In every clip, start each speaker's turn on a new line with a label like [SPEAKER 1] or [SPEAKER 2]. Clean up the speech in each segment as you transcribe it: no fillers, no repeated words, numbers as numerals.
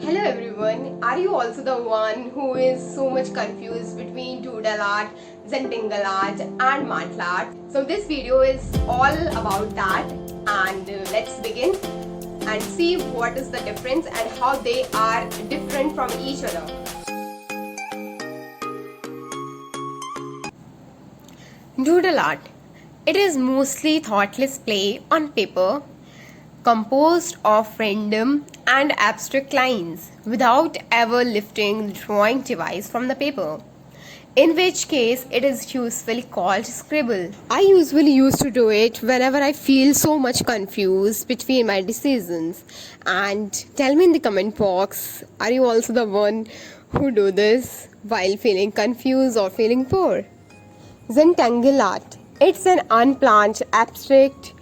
[SPEAKER 1] Hello everyone, are you also the one who is so much confused between doodle art, Zentangle art and martial art? So this video is all about that and let's begin and see what is the difference and how they are different from each other. Doodle art. It is mostly thoughtless play on paper composed of random and abstract lines without ever lifting the drawing device from the paper, in which case it is usually called scribble. I usually used to do it whenever I feel so much confused between my decisions. And tell me in the comment box, are you also the one who do this while feeling confused or feeling poor? Zentangle art. It's an unplanned abstract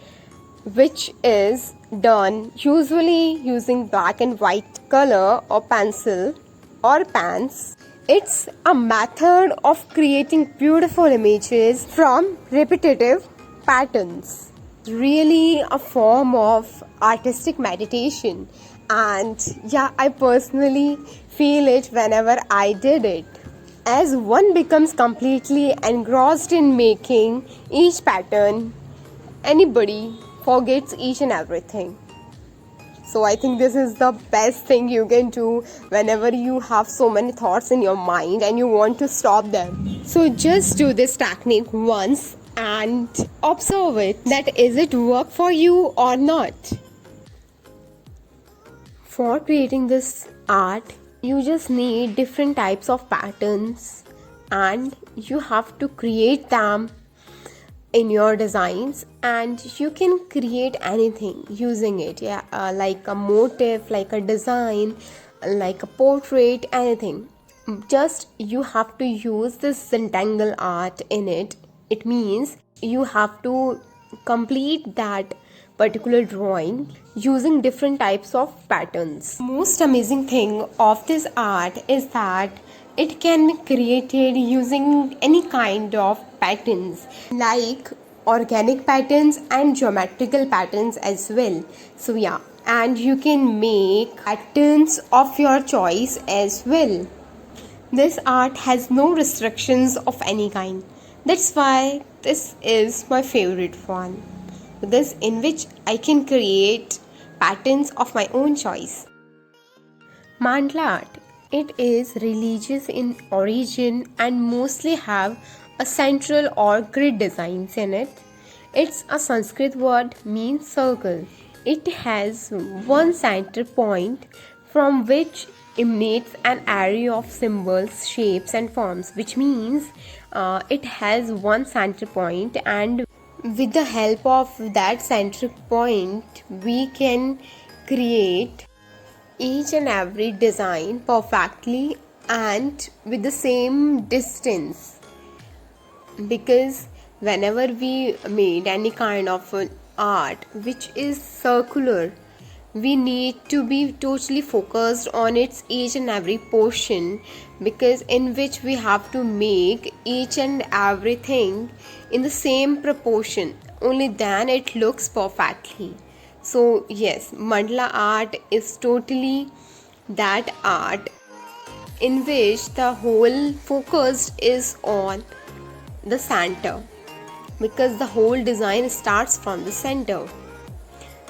[SPEAKER 1] which is done usually using black and white color or pencil or pens. It's a method of creating beautiful images from repetitive patterns. Really a form of artistic meditation, and yeah, I personally feel it whenever I did it. As one becomes completely engrossed in making each pattern, anybody forgets each and everything. So I think this is the best thing you can do whenever you have so many thoughts in your mind and you want to stop them. So just do this technique once and observe it, that is it work for you or not. For creating this art, you just need different types of patterns and you have to create them in your designs, and you can create anything using it, like a motif, like a design, like a portrait, anything. Just you have to use this Zentangle art in it. It means you have to complete that particular drawing using different types of patterns. Most amazing thing of this art is that it can be created using any kind of patterns like organic patterns and geometrical patterns as well. So yeah, and you can make patterns of your choice as well. This art has no restrictions of any kind. That's why this is my favorite one. This in which I can create patterns of my own choice. Mandala art. It is religious in origin and mostly have a central or grid designs in it. It's a Sanskrit word means circle. It has one center point from which emanates an array of symbols, shapes and forms, which means it has one center point, and with the help of that center point we can create each and every design perfectly and with the same distance, because whenever we made any kind of art which is circular, we need to be totally focused on its each and every portion, because in which we have to make each and everything in the same proportion, only then it looks perfectly. So yes, mandala art is totally that art in which the whole focus is on the center, because the whole design starts from the center.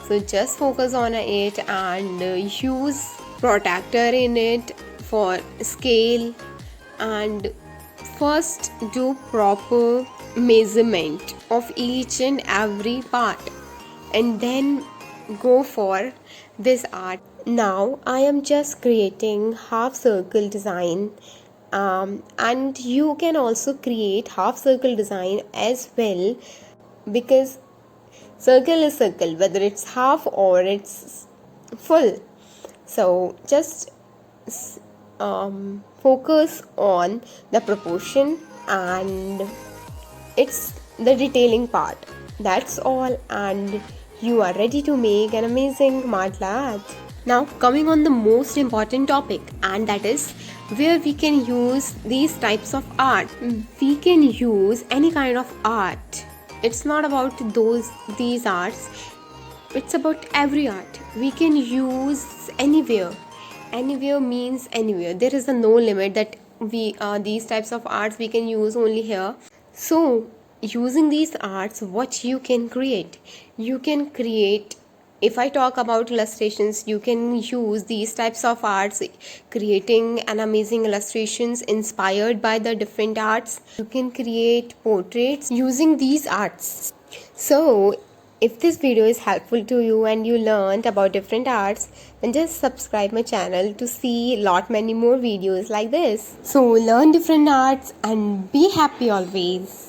[SPEAKER 1] So just focus on it and use protractor in it for scale, and first do proper measurement of each and every part and then go for this art. Now I am just creating half circle design, and you can also create half circle design as well, because circle is circle whether it's half or it's full. So just focus on the proportion and it's the detailing part. That's all, and you are ready to make an amazing mandala art. Now coming on the most important topic, and that is where we can use these types of art. We can use any kind of art. It's not about these arts, it's about every art we can use anywhere, anywhere means anywhere. There is a no limit that we these types of arts we can use only here. So using these arts, what you can create, you can create, if I talk about illustrations, you can use these types of arts, creating an amazing illustrations inspired by the different arts. You can create portraits using these arts. So if this video is helpful to you and you learned about different arts, then just subscribe my channel to see lot many more videos like this. So learn different arts and be happy always.